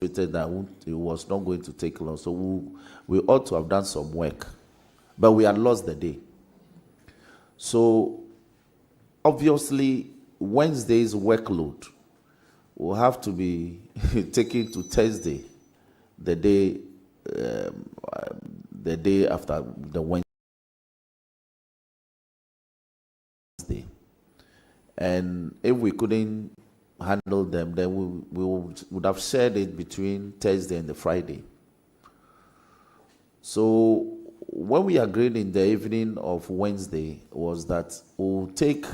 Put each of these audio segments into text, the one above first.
that it was not going to take long. So we ought to have done some work, but we had lost the day. So obviously, Wednesday's workload will have to be taken to Thursday, the day after the Wednesday. And if we couldn't handle them, then we would have shared it between Thursday and the Friday. So when we agreed in the evening of Wednesday was that we'll take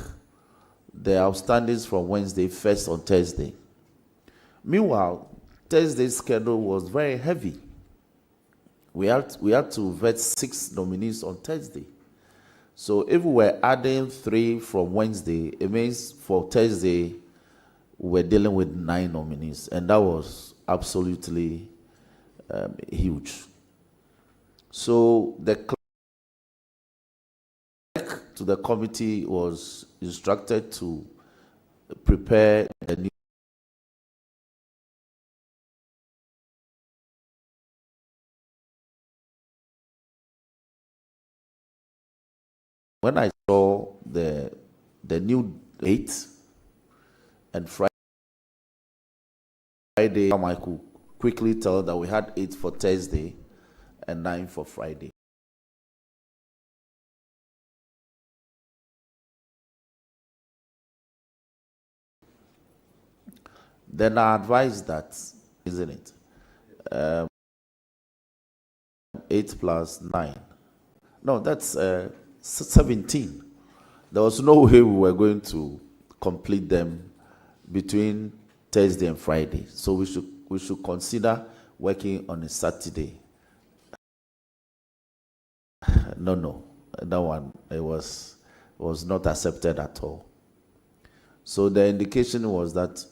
the outstandings from Wednesday first on Thursday. Meanwhile, Thursday's schedule was very heavy. We had to vet 6 nominees on Thursday. So if we were adding 3 from Wednesday, it means for Thursday, we're dealing with 9 nominees, and that was absolutely huge. So the clerk to the committee was instructed to prepare the new. When I saw the new 8 and Friday, I could quickly tell that we had 8 for Thursday and 9 for Friday. Then I advised that, isn't it? 8 plus 9. No, that's 17. There was no way we were going to complete them between Thursday and Friday. So we should consider working on a Saturday. No, that one it was not accepted at all. So the indication was that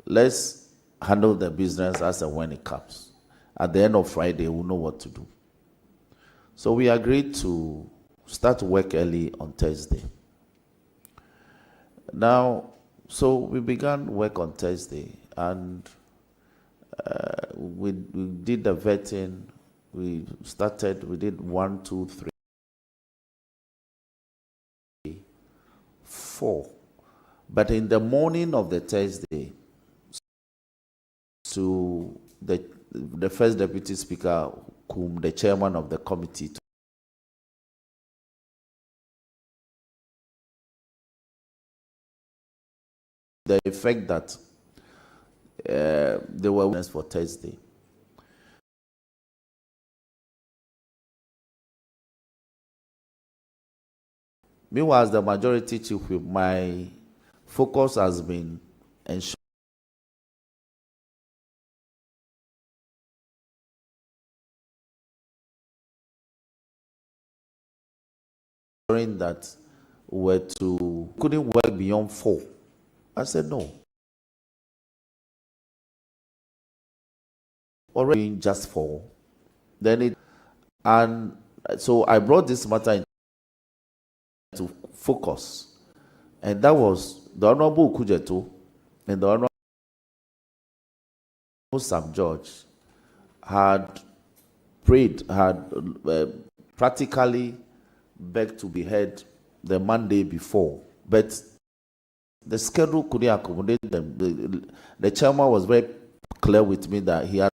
let's handle the business as and when it comes. At the end of Friday, we'll know what to do. So we agreed to start work early on Thursday. Now, so we began work on Thursday, and we did the vetting. We did 1, 2, 3, 4. But in the morning of the Thursday, to the first deputy speaker, whom the chairman of the committee, the effect that they were for Thursday. Meanwhile, as the majority chief whip, my focus has been ensuring that we couldn't work beyond 4. I said no. Already just 4. And so I brought this matter into focus, and that was the Honorable Kujeto and the Honorable Sam George had practically begged to be heard the Monday before, but the schedule couldn't accommodate them. The chairman was very clear with me that he had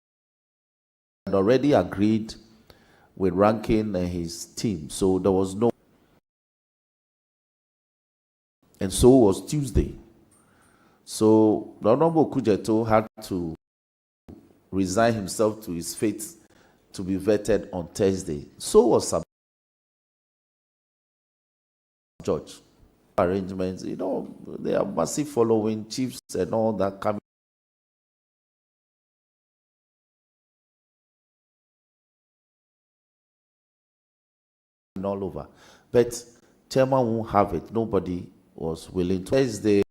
already agreed with Rankin and his team, so there was no. And so was Tuesday. So the Honorable Kujeto had to resign himself to his fate to be vetted on Thursday. So was Sam George. Arrangements, they are massive following, chiefs and all that coming all over. But chairman won't have it. Nobody was willing to. Thursday,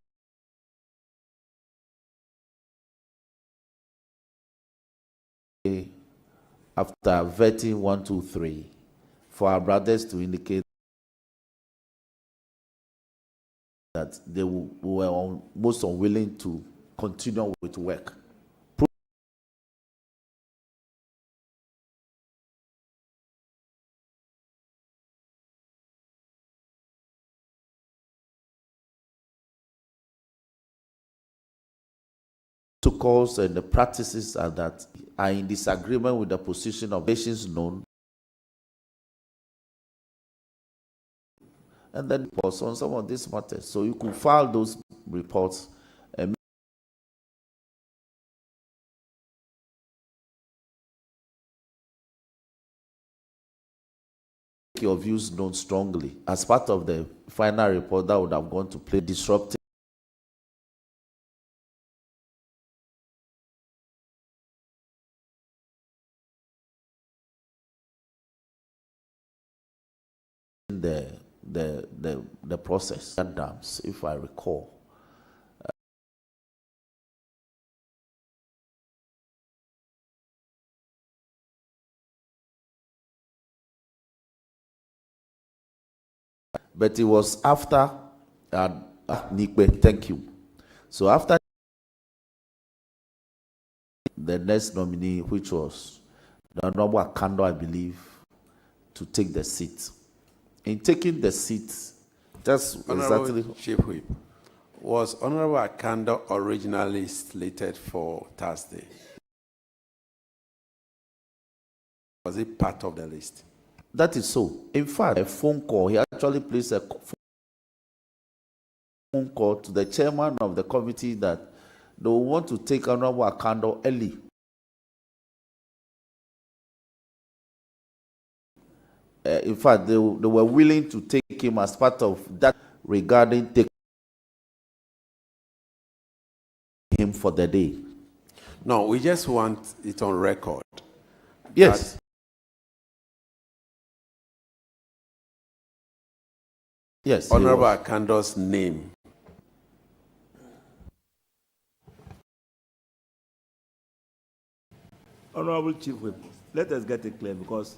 after vetting 1, 2, 3, for our brothers to indicate that they were most unwilling to continue with work. protocols and the practices are that are in disagreement with the position of nations known, and then reports on some of these matters. So you could file those reports and make your views known strongly. As part of the final report, that would have gone to play disruptive the process. Dams, if I recall. But it was after Nikbe, thank you. So after the next nominee, which was the Honorable Akando, I believe, to take the seat. In taking the seat, just Honorable exactly. Chief Whip, was Honorable Akando originally slated for Thursday? Was it part of the list? That is so. In fact, a phone call, he actually placed a phone call to the chairman of the committee that they want to take Honorable Akando early. In fact, they were willing to take him as part of that regarding taking him for the day. No, we just want it on record. Yes. Yes. Honorable Akando's name. Honorable Chief Whip, let us get it clear, because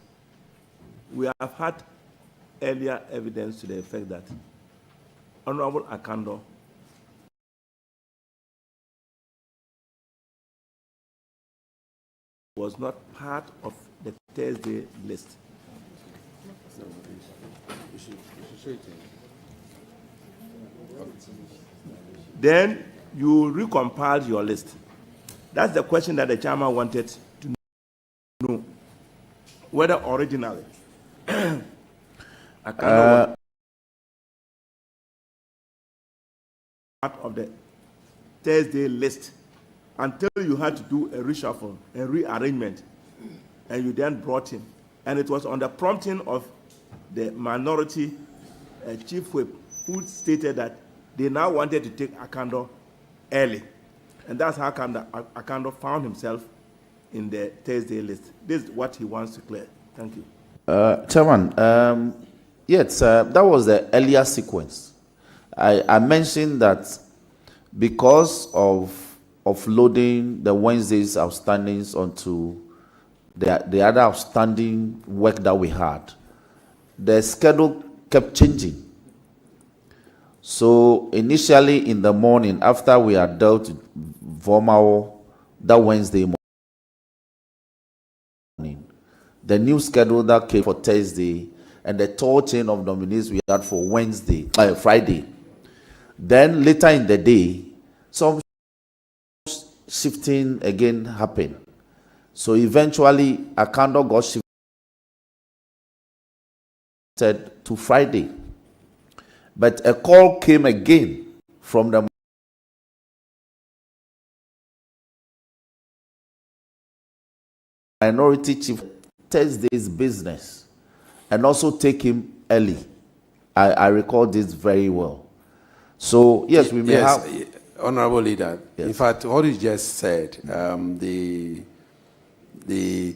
we have had earlier evidence to the effect that Honorable Akando was not part of the Thursday list. Then you recompiled your list. That's the question that the chairman wanted to know, whether originally Akando was part of the Thursday list until you had to do a reshuffle, a rearrangement, and you then brought him. And it was on the prompting of the minority chief whip who stated that they now wanted to take Akando early. And that's how Akando found himself in the Thursday list. This is what he wants to clear. Thank you. Chairman, yes, that was the earlier sequence. I mentioned that because of loading the Wednesday's outstandings onto the other outstanding work that we had, the schedule kept changing. So initially in the morning, after we had dealt with Vomao that Wednesday morning, the new schedule that came for Thursday and the tall chain of nominees we had for Friday. Then later in the day, some shifting again happened. So eventually, Akando got shifted to Friday. But a call came again from the minority chief, Thursday's business, and also take him early. I recall this very well. So, yes, we may have... Honorable Leader, yes. In fact, what you just said, the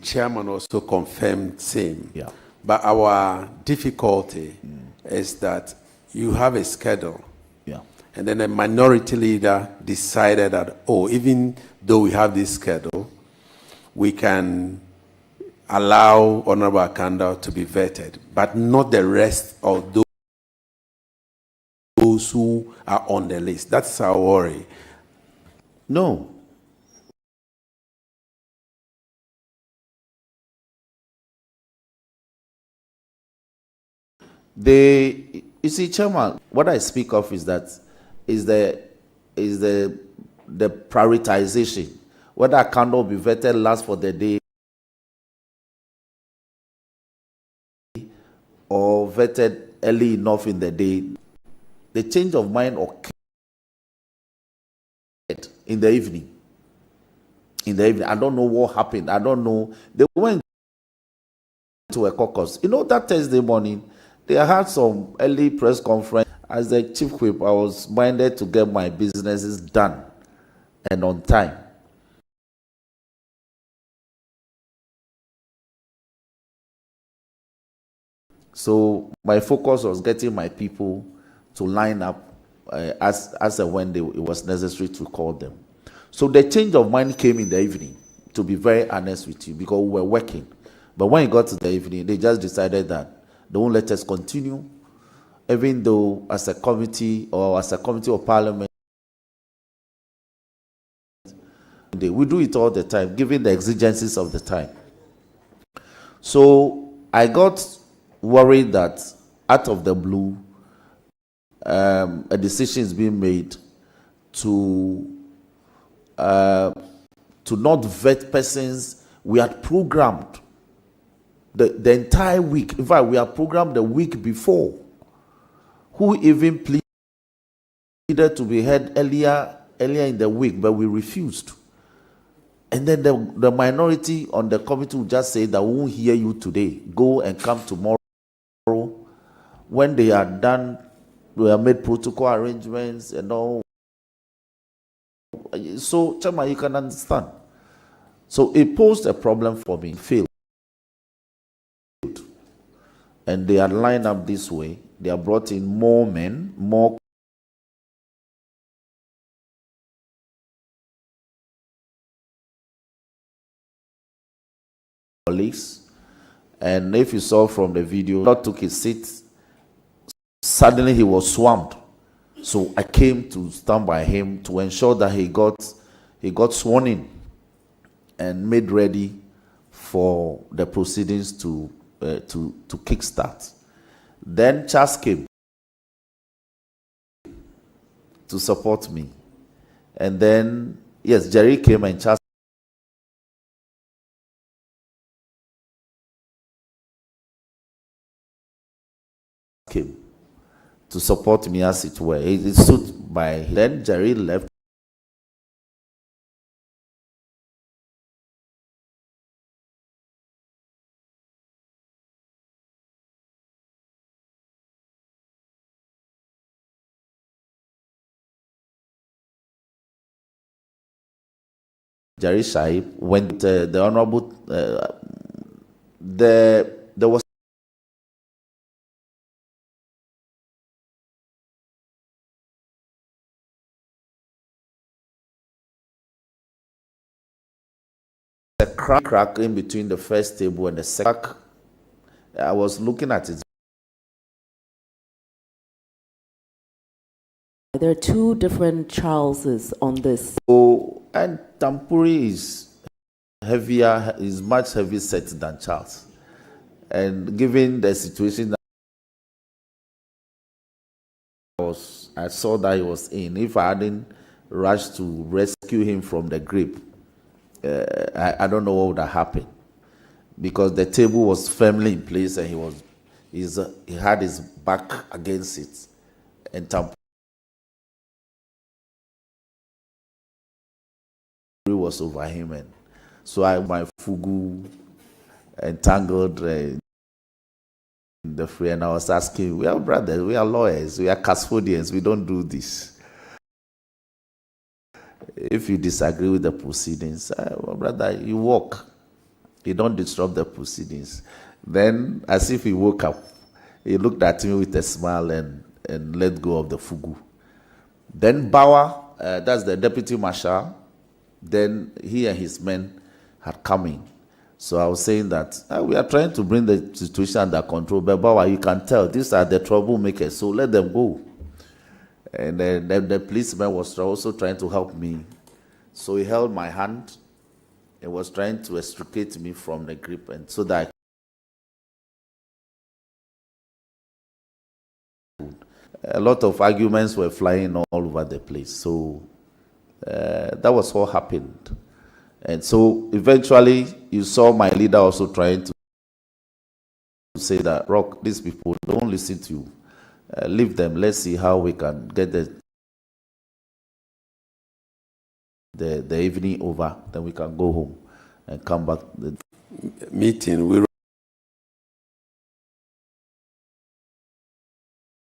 chairman also confirmed same. Yeah. But our difficulty is that you have a schedule. Yeah. And then a minority leader decided that, even though we have this schedule, we can allow Honorable Akando to be vetted, but not the rest of those who are on the list. That's our worry. No. You see, Chairman, what I speak of is that is the the prioritization, whether a candle be vetted last for the day or vetted early enough in the day. The change of mind occurred in the evening. In the evening, I don't know what happened. I don't know. They went to a caucus. You know, that Thursday morning, they had some early press conference. As the chief whip, I was minded to get my businesses done and on time. So my focus was getting my people to line up as and when it was necessary to call them. So the change of mind came in the evening, to be very honest with you, because we were working. But when it got to the evening, they just decided that they won't let us continue, even though as a committee of parliament, we do it all the time, given the exigencies of the time. So I got worried that out of the blue, a decision is being made to not vet persons we had programmed the entire week. In fact, we had programmed the week before, who even pleaded to be heard earlier in the week, but we refused. And then the minority on the committee would just say that we won't hear you today. Go and come tomorrow. When they are done, we have made protocol arrangements and all. So, Chama, you can understand. So it posed a problem for me. Failed. And they are lined up this way. They are brought in more men, more colleagues. And if you saw from the video, God took his seat. Suddenly he was swamped. So I came to stand by him to ensure that he got sworn in and made ready for the proceedings to kickstart. Then Charles came to support me. And then, yes, Jerry came and Charles came to support me, as it were. It stood by. Then Jerry left. Jerry Shaib went. The honorable. There was a crack in between the first table and the second. I was looking at it. There are two different Charleses on this. So, and Tampuri is heavier, is much heavier set than Charles. And given the situation that I saw that he was in, if I hadn't rushed to rescue him from the grip, I don't know what would have happened, because the table was firmly in place and he had his back against it, and Tampuri was over him, and so my fugu entangled in the fray, and I was asking, we are brothers, we are lawyers, we are custodians, we don't do this. If you disagree with the proceedings, well, brother, you walk. You don't disrupt the proceedings. Then, as if he woke up, he looked at me with a smile and let go of the fugu. Then Bauer, that's the deputy marshal, then he and his men had come in. So I was saying that we are trying to bring the situation under control, but Bauer, you can tell, these are the troublemakers, so let them go. And then the policeman was also trying to help me. So he held my hand and was trying to extricate me from the grip, and so that a lot of arguments were flying all over the place. So That was what happened. And so eventually you saw my leader also trying to say that, Rock, these people don't listen to you. Leave them. Let's see how we can get the evening over. Then we can go home and come back. The meeting, we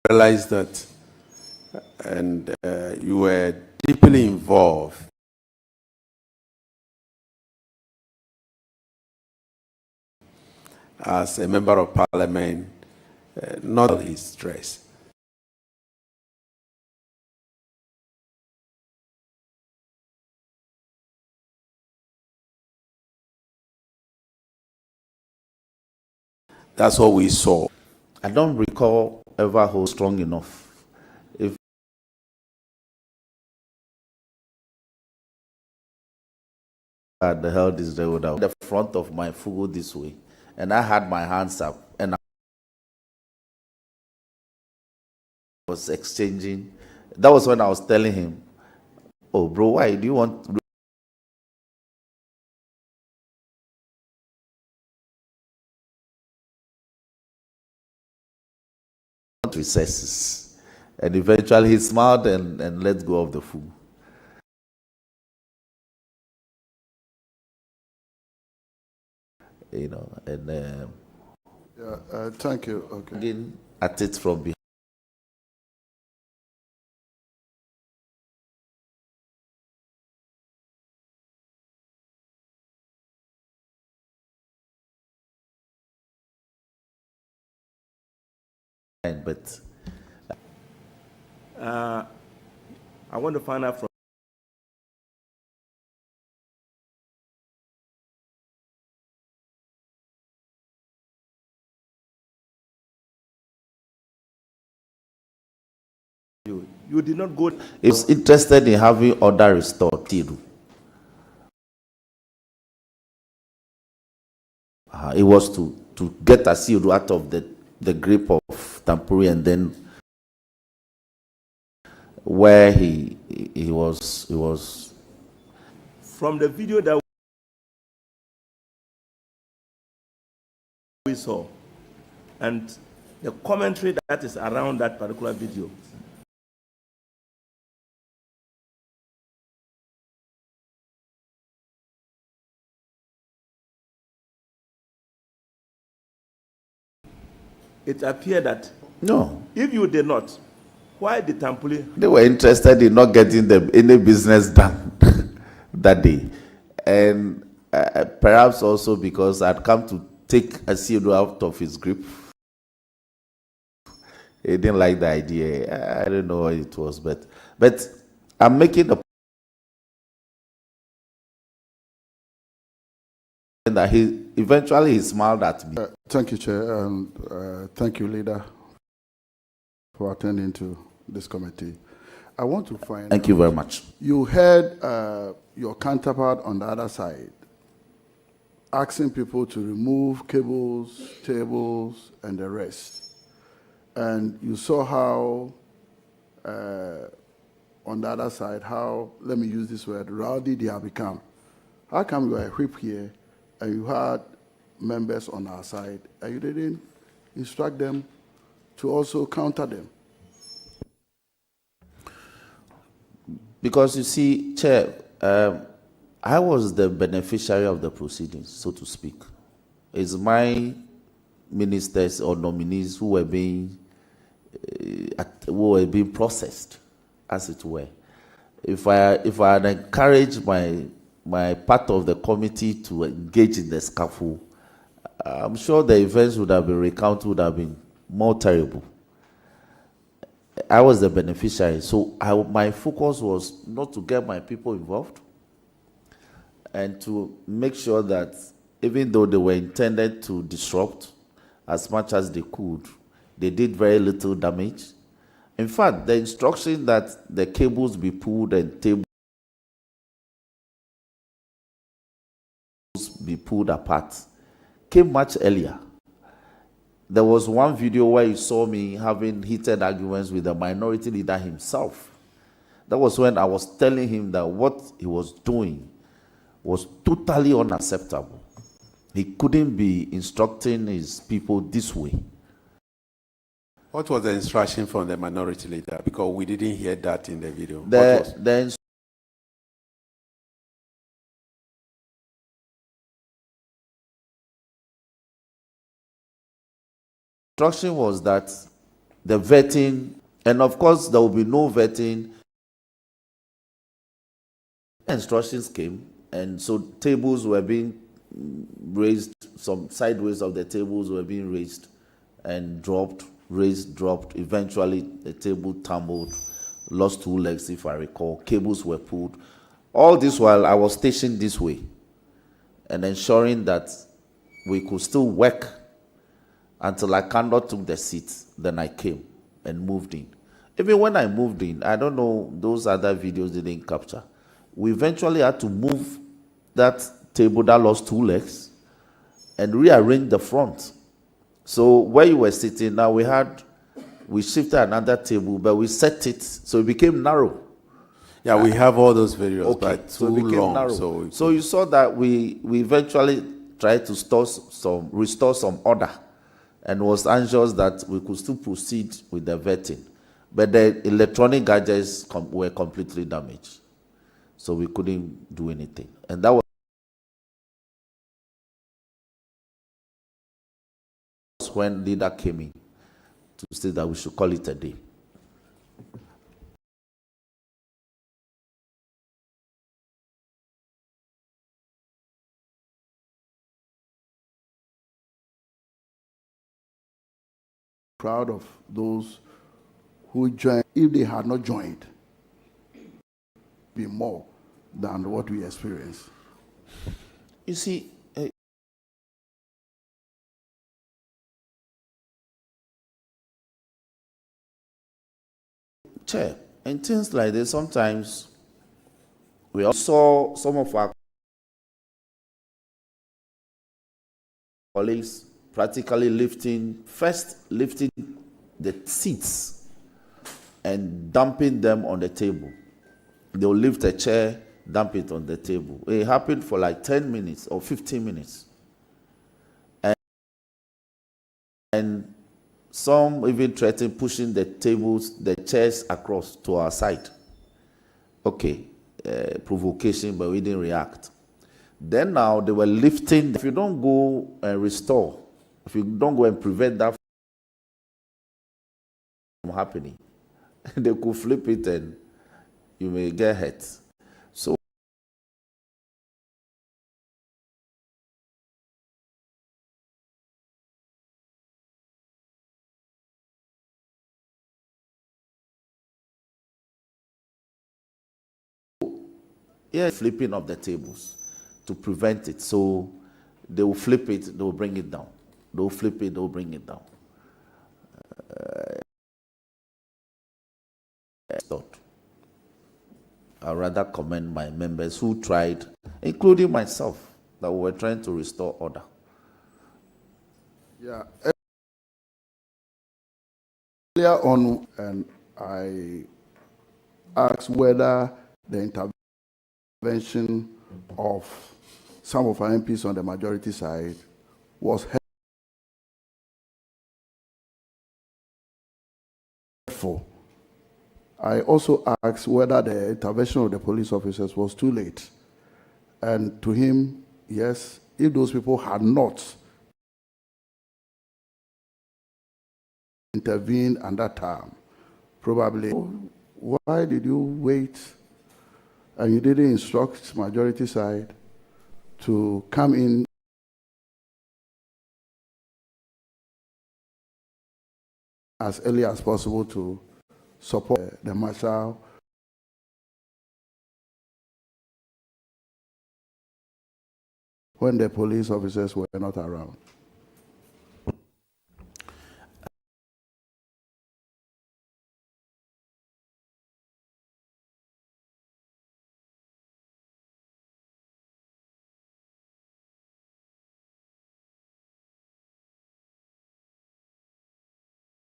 realized that, and you were deeply involved as a member of parliament, not his stress. That's what we saw. I don't recall ever hold strong enough. If I had held this road out the front of my fugu this way, and I had my hands up, and I was exchanging. That was when I was telling him, "Oh, bro, why do you want recesses?" And eventually he smiled and let go of the fugu. You know, and thank you. Okay. again at it from behind. But I want to find out from you. You did not go. is interested in having order restored. It was to get Asiru out of the grip of Tampuri, and then where he was From the video that we saw and the commentary that is around that particular video, it appeared that no. if you did not, why did Tampuli? They were interested in not getting any business done that day, and perhaps also because I'd come to take Asiru out of his grip. He didn't like the idea. I don't know what it was, but I'm making the point that he eventually smiled at me. Thank you, Chair, and thank you, Leader, for attending to this committee. I want to find Thank you very much. You heard your counterpart on the other side asking people to remove cables, tables, and the rest. And you saw how, on the other side, how, let me use this word, rowdy they have become. How come you are a whip here and you had members on our side and you didn't instruct them to also counter them? Because you see, Chair, I was the beneficiary of the proceedings, so to speak. It's my ministers or nominees who were being processed, as it were. If I had encouraged my part of the committee to engage in the scuffle, I'm sure the events would have been recounted, would have been more terrible. I was the beneficiary, so my focus was not to get my people involved and to make sure that even though they were intended to disrupt as much as they could, they did very little damage. In fact, the instruction that the cables be pulled and tables be pulled apart came much earlier. There was one video where you saw me having heated arguments with the minority leader himself. That was when I was telling him that what he was doing was totally unacceptable. He couldn't be instructing his people this way. What was the instruction from the minority leader? Because we didn't hear that in the video. The instruction was that the vetting, and of course there will be no vetting. Instructions came, and so tables were being raised, some sideways of the tables were being raised and dropped, raised, dropped. Eventually the table tumbled, lost 2 legs if I recall. Cables were pulled. All this while I was stationed this way and ensuring that we could still work until I cannot took the seat. Then I came and moved in. Even when I moved in, I don't know, those other videos didn't capture. We eventually had to move that table that lost 2 legs and rearrange the front. So where you were sitting, now we shifted another table, but we set it so it became narrow. Yeah, we have all those videos, Okay, but so too it became long. narrow. So you saw that we eventually tried to restore some order, and was anxious that we could still proceed with the vetting. But the electronic gadgets were completely damaged. So we couldn't do anything. And that was when leader came in to say that we should call it a day. Proud of those who joined. If they had not joined, be more than what we experienced. You see, Chair, and things like this, sometimes we also saw some of our colleagues practically lifting the seats and dumping them on the table. They'll lift a chair, dump it on the table. It happened for like 10 minutes or 15 minutes. And some even threatened pushing the chairs across to our side. Okay, provocation, but we didn't react. Then now they were lifting. If you don't go and restore, if you don't go and prevent that from happening, they could flip it and you may get hurt. So yeah, flipping of the tables to prevent it. So they will flip it, they will bring it down. They will flip it, they will bring it down. I rather commend my members who tried, including myself, that we were trying to restore order. Yeah. Earlier on, and I asked whether the intervention of some of our MPs on the majority side was helpful. I also asked whether the intervention of the police officers was too late. And to him, yes, if those people had not intervened at that time, probably, why did you wait and you didn't instruct majority side to come in as early as possible to support the marshal? When the police officers were not around.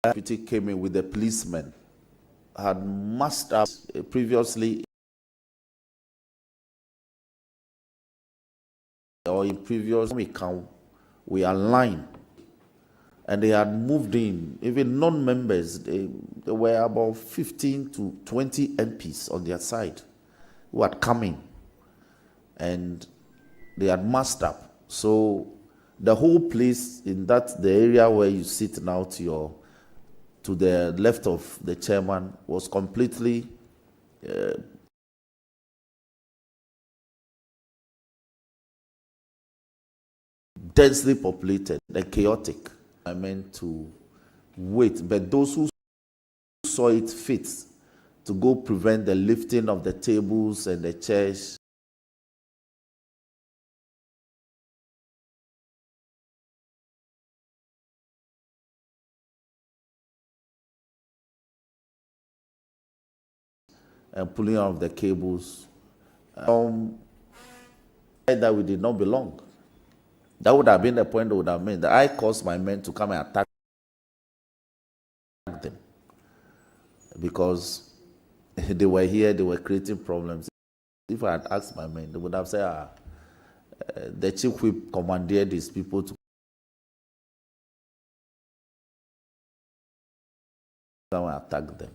Deputy came in with the policemen had masked up previously or in previous account, we aligned. And they had moved in, even non-members, there were about 15 to 20 MPs on their side who had come in. And they had masked up. So the whole place in that, the area where you sit now to the left of the chairman was completely densely populated and chaotic. I meant to wait, but those who saw it fit to go prevent the lifting of the tables and the chairs and pulling out of the cables, that we did not belong. That would have been the point that would have meant that I caused my men to come and attack them because they were here, they were creating problems. If I had asked my men, they would have said, the chief whip commanded these people to come and attack them.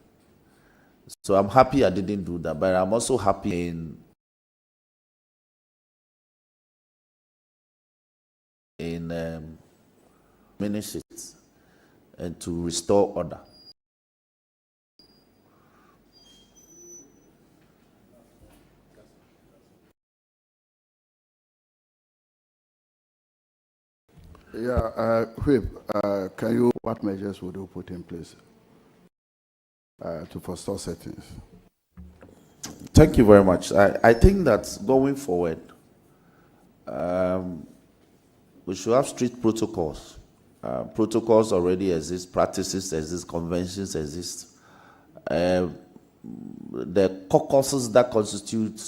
So I'm happy I didn't do that, but I'm also happy in diminish it and to restore order. Yeah, Whip, what measures would you put in place to forestall settings? Thank you very much. I think that going forward, we should have strict protocols. Protocols already exist, practices exist, conventions exist. The caucuses that constitute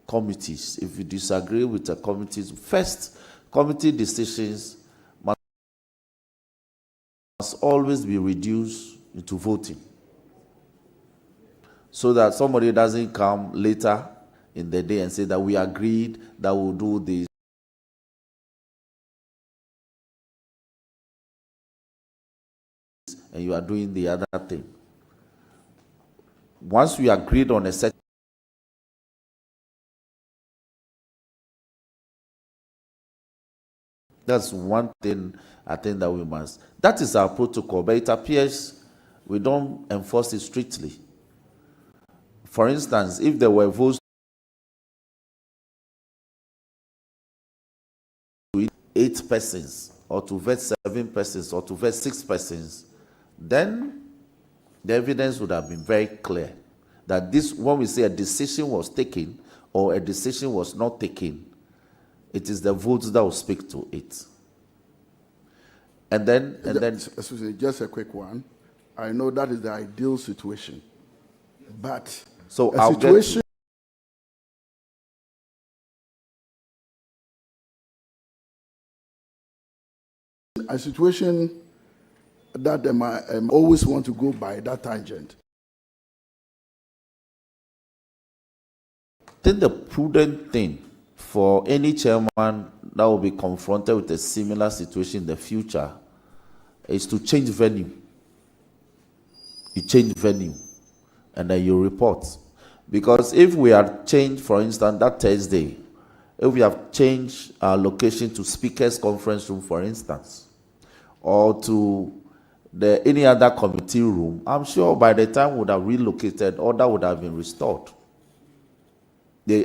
committees, if you disagree with the committees, first, committee decisions must always be reduced into voting, so that somebody doesn't come later in the day and say that we agreed that we'll do this. And you are doing the other thing. Once we agreed on a set, that's one thing I think that we must. That is our protocol, but it appears we don't enforce it strictly. For instance, if there were votes to 8 persons, or to vote 7 persons, or to vote 6 persons, then the evidence would have been very clear that this, when we say a decision was taken or a decision was not taken, it is the votes that will speak to it. And then, Excuse me, just a quick one. I know that is the ideal situation, but so a situation that they might always want to go by that tangent. I think the prudent thing for any chairman that will be confronted with a similar situation in the future is to change venue. You change venue and then you report. Because if we have changed, for instance, that Thursday, if we have changed our location to Speaker's Conference Room, for instance, or to any other committee room, I'm sure by the time we would have relocated, order would have been restored.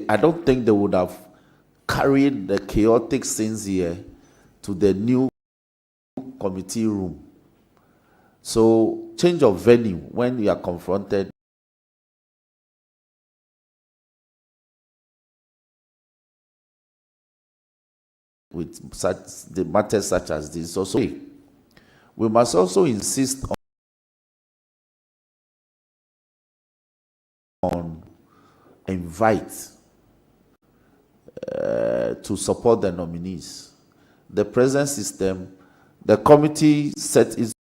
I don't think they would have carried the chaotic scenes here to the new committee room. So change of venue when you are confronted with the matters such as this. Also, we must also insist on invite to support the nominees. The present system, the committee set its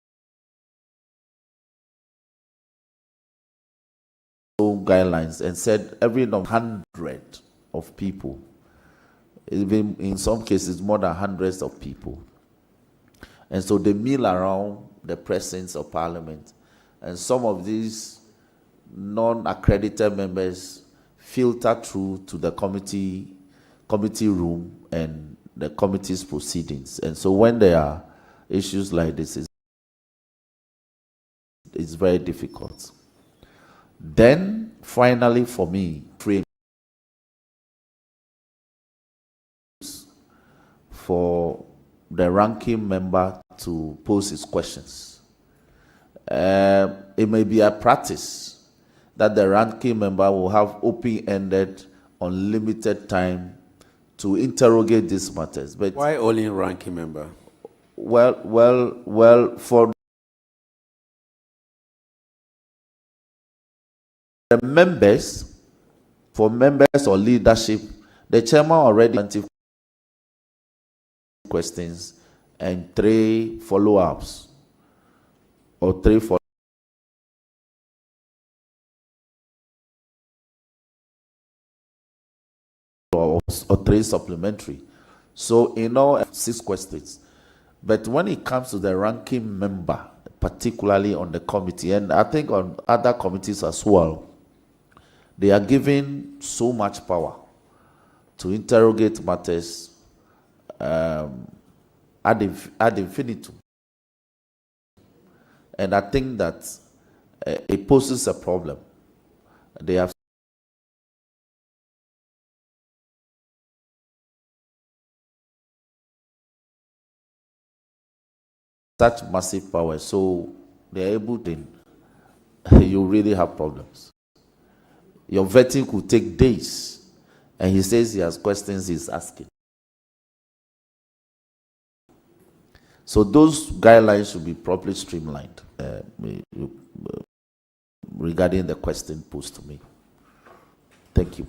guidelines and said every 100 of people, even in some cases more than hundreds of people. And so they mill around the presence of Parliament. And some of these non-accredited members filter through to the committee room and the committee's proceedings. And so when there are issues like this, it's very difficult. Then, finally, for me, for the ranking member to pose his questions. It may be a practice that the ranking member will have open-ended, unlimited time to interrogate these matters. But why only ranking member? Well, for the members, for members or leadership, the chairman already answered questions and 3 follow-ups or 3 follow or 3 supplementary. So in all, 6 questions. But when it comes to the ranking member, particularly on the committee, and I think on other committees as well, they are given so much power to interrogate matters ad infinitum. And I think that it poses a problem. They have such massive power, so they are able to, you really have problems. Your vetting could take days, and he says he has questions he's asking. So those guidelines should be properly streamlined regarding the question posed to me. Thank you.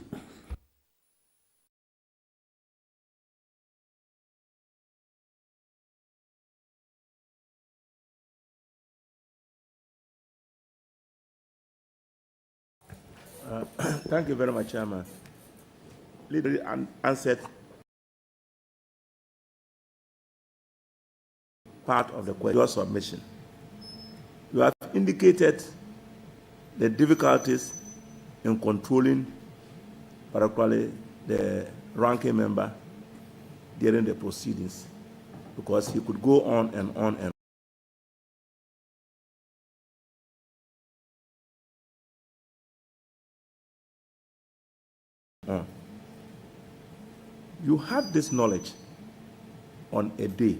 Thank you very much, Chairman. Leader answered part of the question, your submission. You have indicated the difficulties in controlling, particularly the ranking member during the proceedings, because he could go on and on and on. You have this knowledge on a day,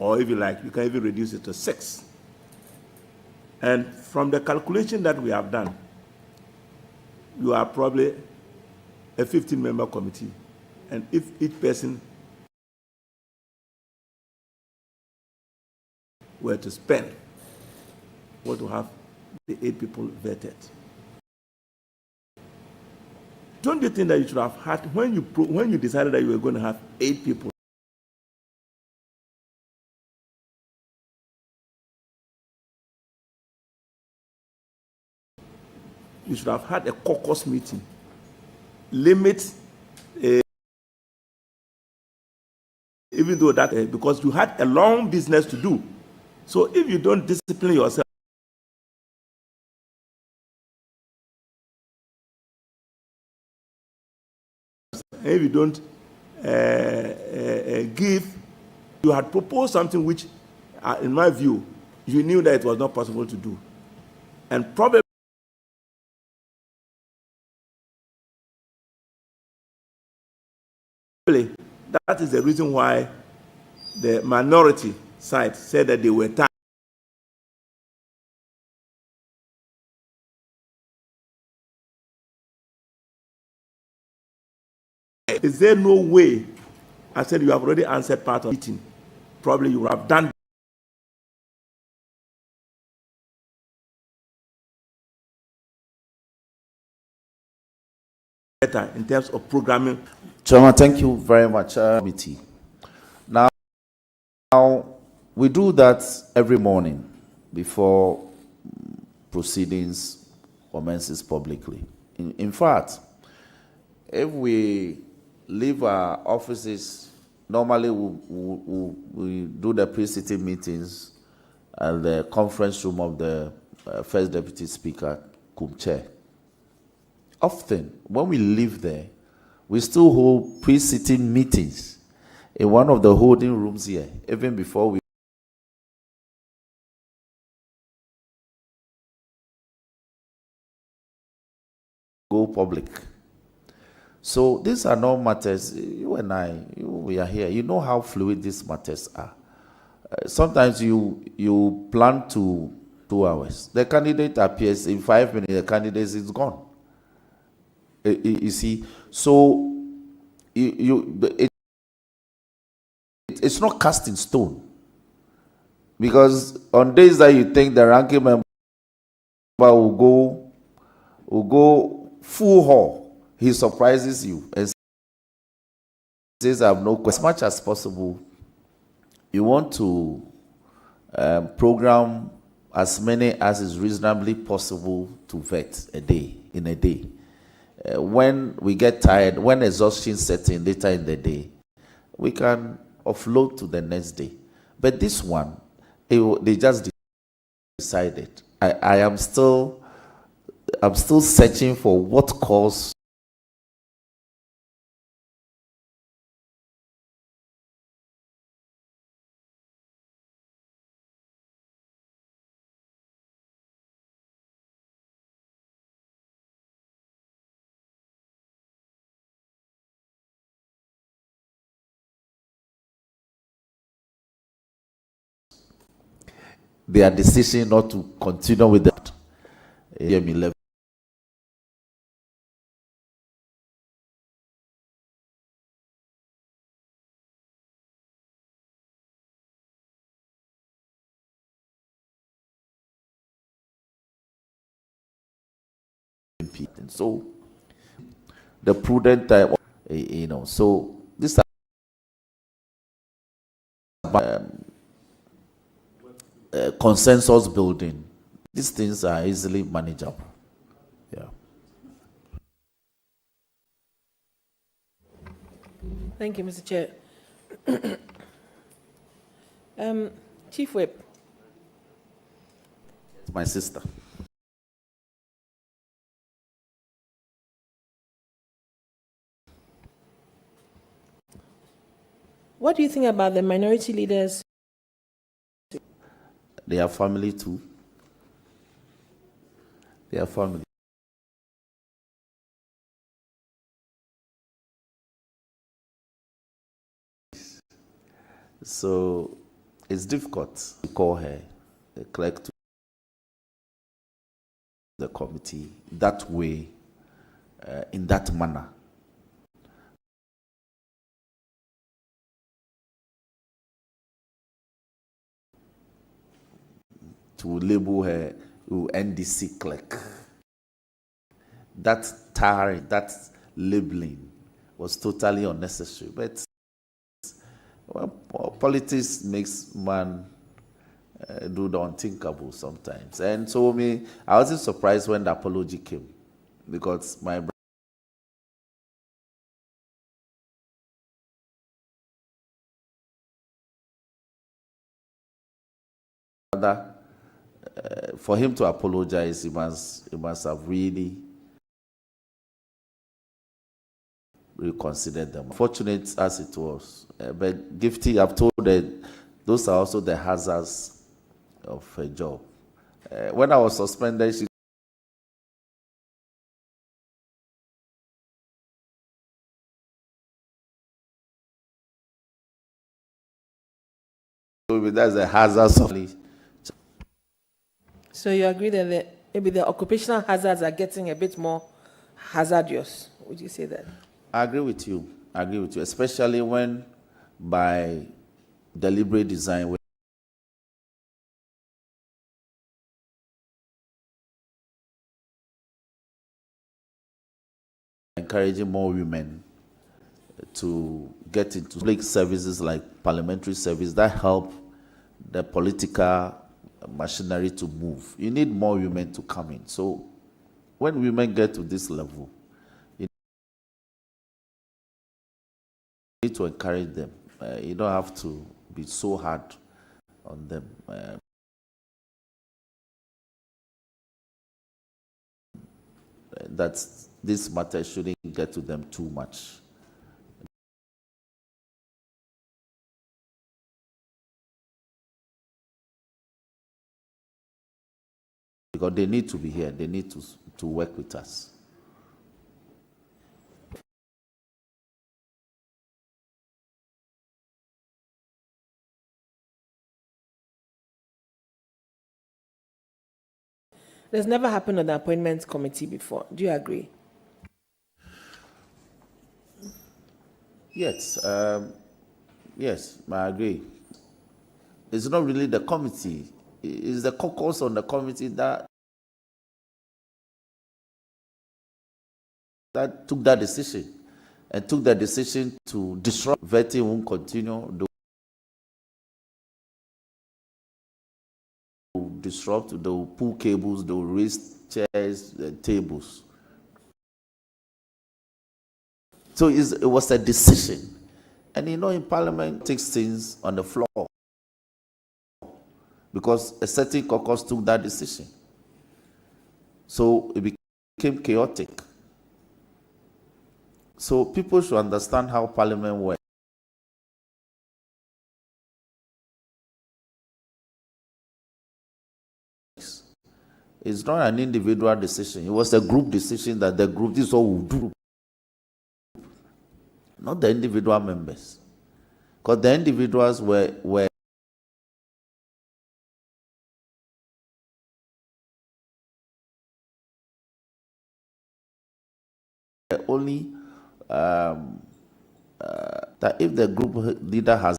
or if you like, you can even reduce it to 6. And from the calculation that we have done, you are probably a 15-member committee. And if each person were to spend, what to have the 8 people vetted. Don't you think that you should have had, when you decided that you were going to have 8 people, you should have had a caucus meeting, limit, even though that, because you had a long business to do. So if you don't discipline yourself, if you don't give, you had proposed something which, in my view, you knew that it was not possible to do. And probably that is the reason why the minority side said that they were tired. Is there no way? I said you have already answered part of the meeting. Probably you would have done better in terms of programming. Chairman, thank you very much. Committee. Now, we do that every morning before proceedings commences publicly. In fact, if we leave our offices, normally we do the pre-sitting meetings at the conference room of the First Deputy Speaker, Chair. Often, when we leave there, we still hold pre-sitting meetings in one of the holding rooms here, even before we go public. So these are not matters. You and I, we are here. You know how fluid these matters are. Sometimes you plan to 2 hours. The candidate appears in 5 minutes. The candidate is gone. You see, so it's not cast in stone, because on days that you think the ranking member will go full haul, he surprises you and says, "I have no question." As much as possible, you want to program as many as is reasonably possible to vet in a day. When we get tired, when exhaustion sets in later in the day, we can offload to the next day. But this one, they just decided. I'm still searching for what caused their decision not to continue with that. 11. And so the prudent time, so this consensus building. These things are easily manageable. Yeah. Thank you, Mr. Chair. Chief Whip. It's my sister. What do you think about the minority leaders? They are family too. They are family. So it's difficult to call her, the clerk, to the committee that way, in that manner. To label her NDC clerk. That labeling was totally unnecessary. But politics makes man do the unthinkable sometimes. And so I wasn't surprised when the apology came, because my brother, for him to apologize, he must have really reconsidered them. Fortunate as it was, but Gifty, I've told that those are also the hazards of a job. When I was suspended, she told me that's the hazards of it. So you agree that maybe the occupational hazards are getting a bit more hazardous? Would you say that? I agree with you, especially when by deliberate design, we're encouraging more women to get into public services like parliamentary service that help the political machinery to move. You need more women to come in. So when women get to this level, you need to encourage them. You don't have to be so hard on them. That this matter shouldn't get to them too much. Because they need to be here, they need to work with us. There's never happened on the appointments committee before. Do you agree? Yes, yes, I agree. It's not really the committee. It's the caucus on the committee that took that decision, and took the decision to disrupt. Vetting won't continue. They will disrupt, they will pull cables, they will raise chairs, tables. So it was a decision. And you know, in Parliament, it takes things on the floor, because a certain caucus took that decision. So it became chaotic. So people should understand how Parliament works. It's not an individual decision. It was a group decision that the group, this is all we do. Not the individual members. Because the individuals were only that if the group leader has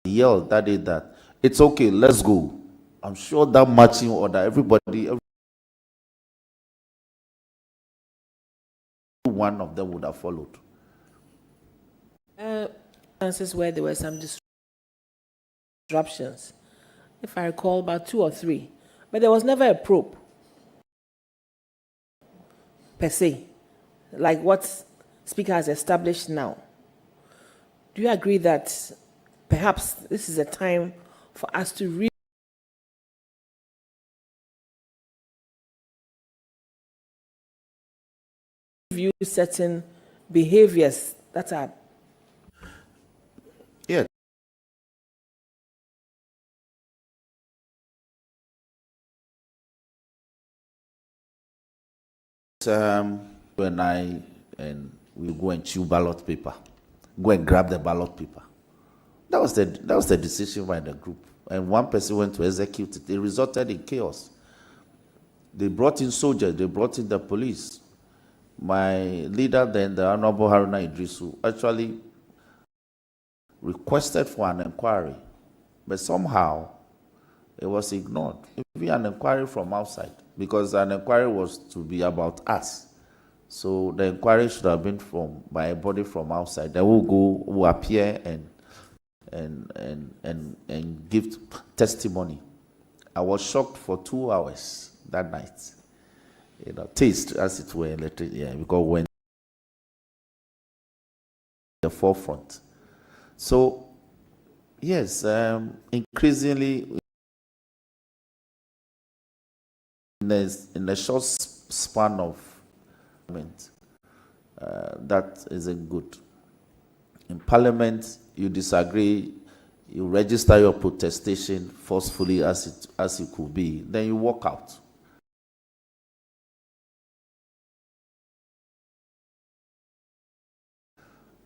yelled that day that it's okay, let's go, I'm sure that marching order, every one of them would have followed. Instances where there were some disruptions, if I recall, about 2 or 3, but there was never a probe per se, like what Speaker has established now. Do you agree that perhaps this is a time for us to review certain behaviors that are? Yeah. When we go and chew ballot paper, go and grab the ballot paper. That was the decision by the group, and one person went to execute it. It resulted in chaos. They brought in soldiers, they brought in the police. My leader then, the Honorable Haruna Idrisu, actually requested for an inquiry, but somehow it was ignored. Even an inquiry from outside, because an inquiry was to be about us. So the inquiry should have been by a body from outside that will appear and give testimony. I was shocked for 2 hours that night. You know, taste as it were, because when the forefront. So yes, increasingly in a short span of that isn't good. In Parliament, you disagree, you register your protestation forcefully as it could be, then you walk out.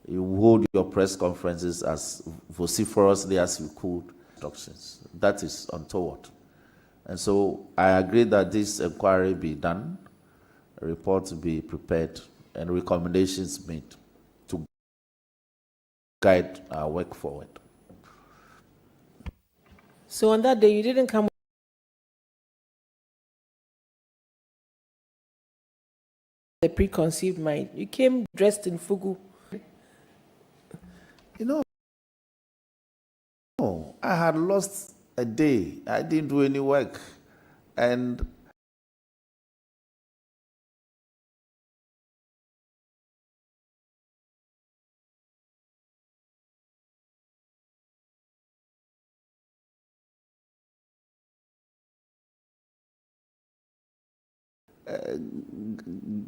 You hold your press conferences as vociferously as you could. Instructions. That is untoward. And so I agree that this inquiry be done, a report be prepared, and recommendations made to guide our work forward. So on that day, you didn't come with a preconceived mind. You came dressed in fugu. You know, I had lost a day. I didn't do any work. And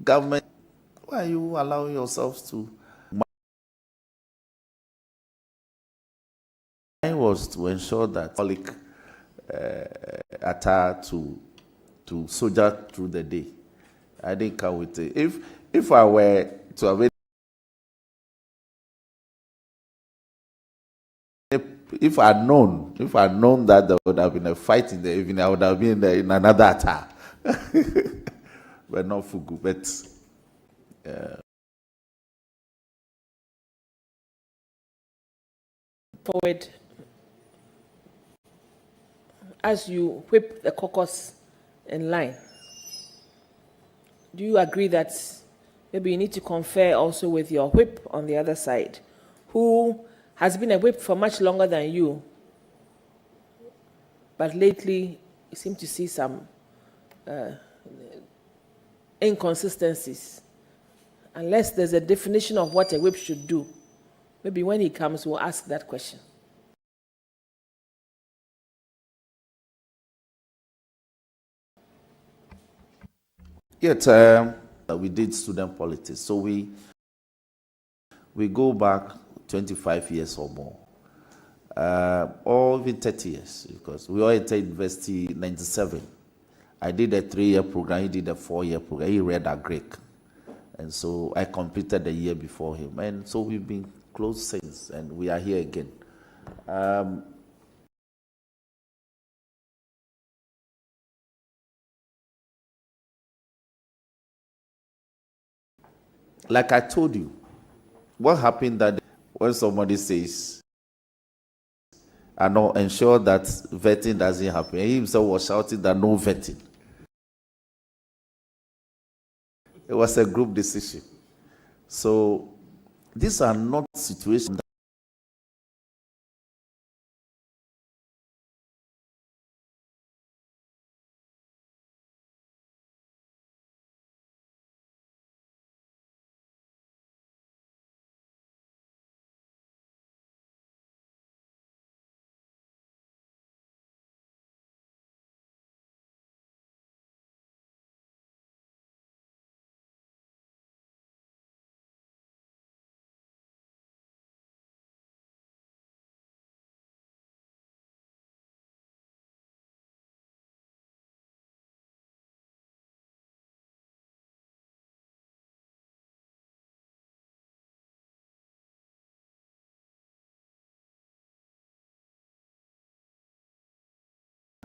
government, why are you allowing yourselves to? Mine was to ensure that public attire to soldier through the day. I didn't come with it. If I were to have if I had known that there would have been a fight in the evening, I would have been in another attire. But not Fugu. But Forward, as you whip the caucus in line, do you agree that maybe you need to confer also with your whip on the other side, who has been a whip for much longer than you, but lately you seem to see some inconsistencies? Unless there's a definition of what a whip should do, maybe when he comes, we'll ask that question. yet we did student politics, so we go back 25 years or more, or even 30 years, because we all entered university in 97. I did a 3-year program, he did a 4-year program. He read a Greek, and so I completed the year before him, and so we've been close since, and we are here again. Like I told you, what happened that when somebody says, I know, ensure that vetting doesn't happen. He himself was shouting that no vetting. It was a group decision. So these are not situations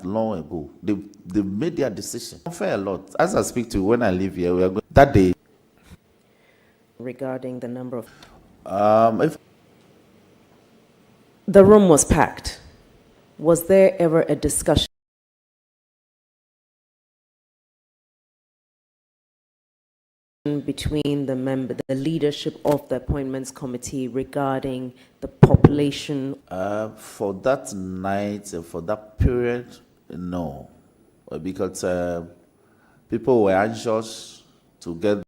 long ago. They made their decision. I fair a lot. As I speak to you, when I leave here, we are going that day. Regarding the number of... If The room was packed. Was there ever a discussion between the leadership of the appointments committee regarding the population? for that night, for that period, no, because people were anxious to get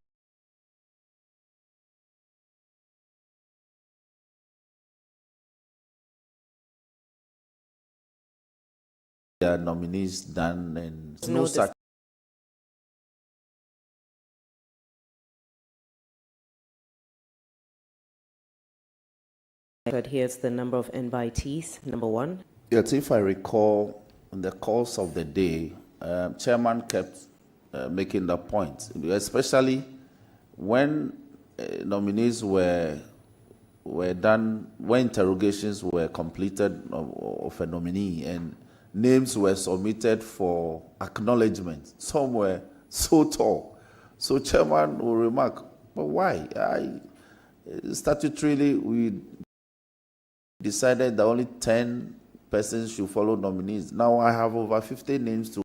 their nominees done, and no such. Here's the number of invitees, number one. Yes, if I recall, in the course of the day, chairman kept making the point, especially when nominees were done, when interrogations were completed of a nominee and names were submitted for acknowledgement. Some were so tall. So chairman will remark, but why? Statutorily, we decided that only 10 persons should follow nominees. Now I have over 50 names to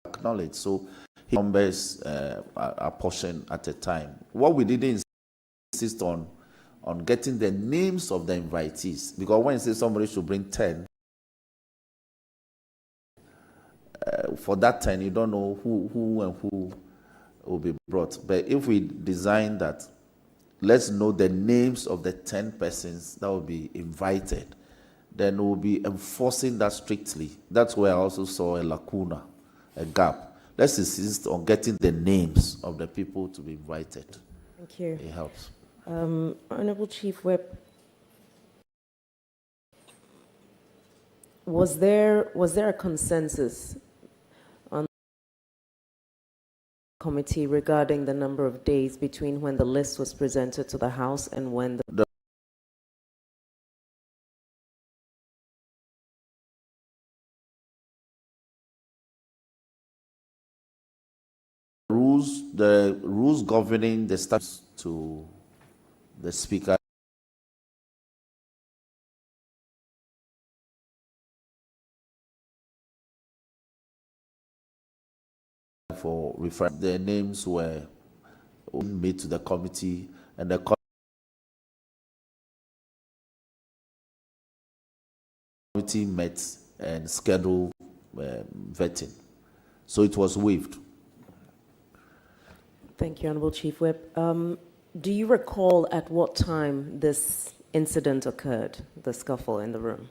acknowledge. So numbers are portion at a time. What we didn't insist on getting the names of the invitees, because when you say somebody should bring 10, for that 10, you don't know who and who will be brought. But if we design that, let's know the names of the 10 persons that will be invited, then we'll be enforcing that strictly. That's where I also saw a lacuna, a gap. Let's insist on getting the names of the people to be invited. Thank you. It helps. Honorable Chief Whip, was there a consensus on the committee regarding the number of days between when the list was presented to the House and when the rules governing the status to the Speaker for referring. The names were made to the committee, and the committee met and scheduled vetting. So it was waived. Thank you, Honorable Chief Whip. Do you recall at what time this incident occurred, the scuffle in the room?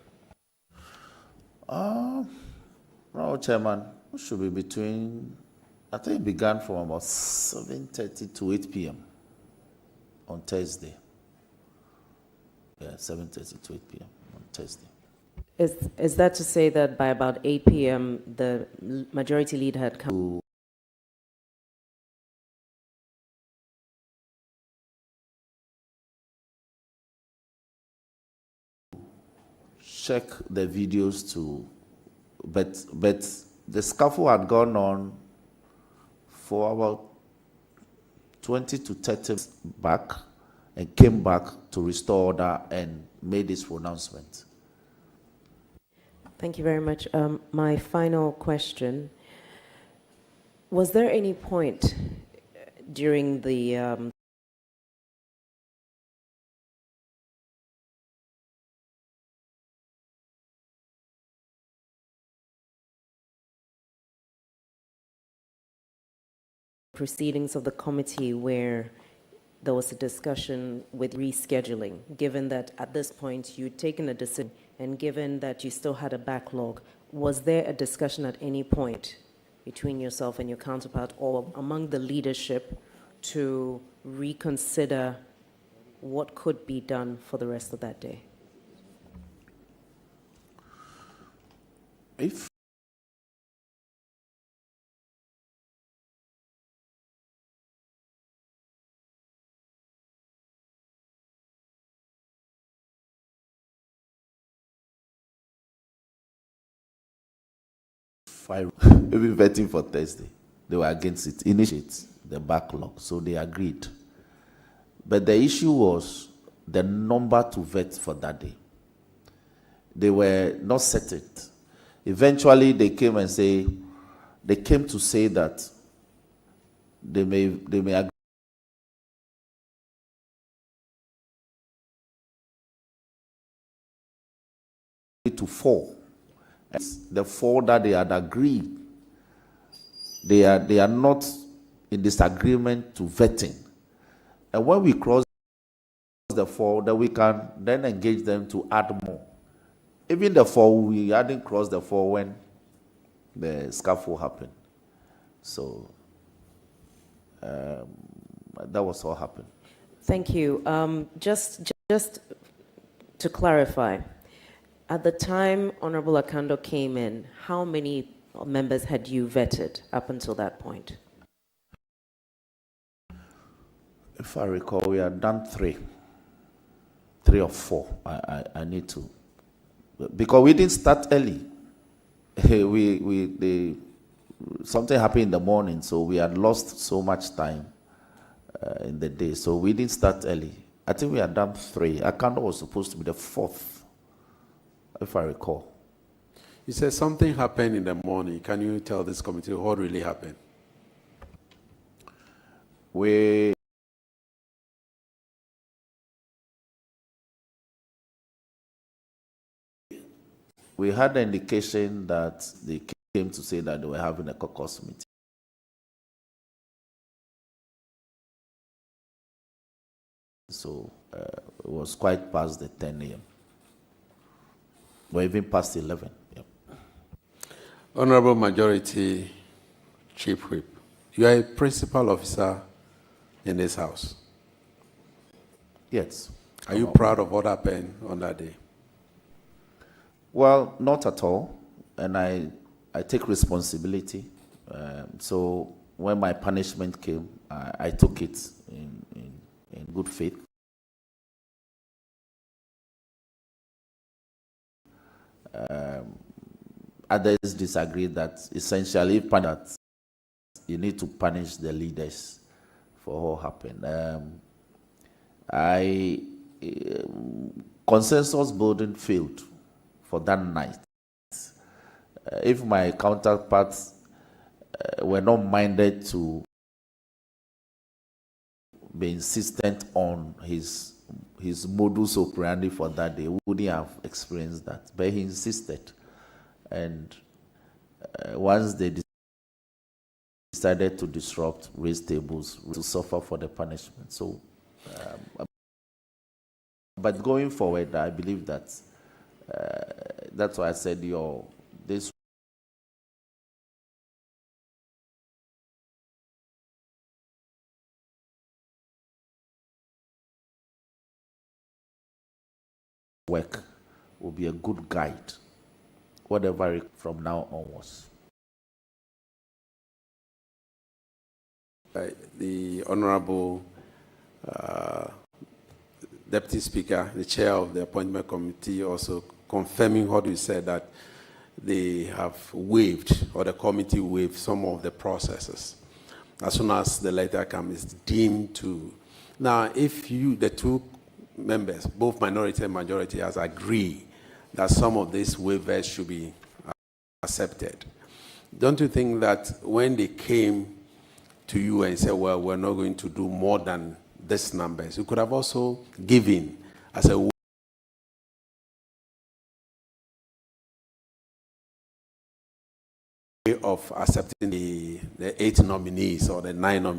Chairman, it should be between, I think it began from about 7:30 to 8 p.m. on Thursday. Yeah, 7:30 to 8 p.m. on Thursday. Is that to say that by about 8 p.m. the majority leader had come? Check the videos too, but the scuffle had gone on for about 20 to 30 back and came back to restore order and made this pronouncement. Thank you very much. My final question, was there any point during the proceedings of the committee where there was a discussion with rescheduling, given that at this point you'd taken a decision and given that you still had a backlog? Was there a discussion at any point between yourself and your counterpart or among the leadership to reconsider what could be done for the rest of that day? If maybe vetting for Thursday, they were against it, initiate the backlog, so they agreed. But the issue was the number to vet for that day. They were not set it. Eventually, they came to say that they may agree to 4. The 4 that they had agreed, they are not in disagreement to vetting. And when we cross the 4, then we can then engage them to add more. Even the 4, we hadn't crossed the 4 when the scuffle happened. So that was all happened. Thank you. Just to clarify, at the time Honorable Akando came in, how many members had you vetted up until that point? If I recall, we had done 3 or 4. I need to, because we didn't start early. Something happened in the morning, so we had lost so much time in the day. So we didn't start early. I think we had done 3. Akando was supposed to be the 4th, if I recall. You said something happened in the morning. Can you tell this committee what really happened? We had the indication that they came to say that they were having a caucus meeting. So it was quite past the 10 a.m. or even past 11. Yep. Honorable Majority Chief Whip, you are a principal officer in this house. Yes. Are you proud of what happened on that day? Well, not at all. And I take responsibility. So when my punishment came, I took it in good faith. Others disagree that essentially, if that you need to punish the leaders for what happened. Consensus building failed for that night. If my counterparts were not minded to be insistent on his modus operandi for that day, we wouldn't have experienced that. But he insisted. And once they decided to disrupt, raise tables, to suffer for the punishment. So, but going forward, I believe that that's why I said this work will be a good guide, whatever from now onwards. The Honorable Deputy Speaker, the Chair of the Appointment Committee, also confirming what you said, that they have waived, or the committee waived, some of the processes. As soon as the letter comes, it's deemed to. Now, if you, the two members, both minority and majority, has agreed that some of these waivers should be accepted, don't you think that when they came to you and said, well, we're not going to do more than this numbers, you could have also given as a way of accepting the 8 nominees or the 9 nominees?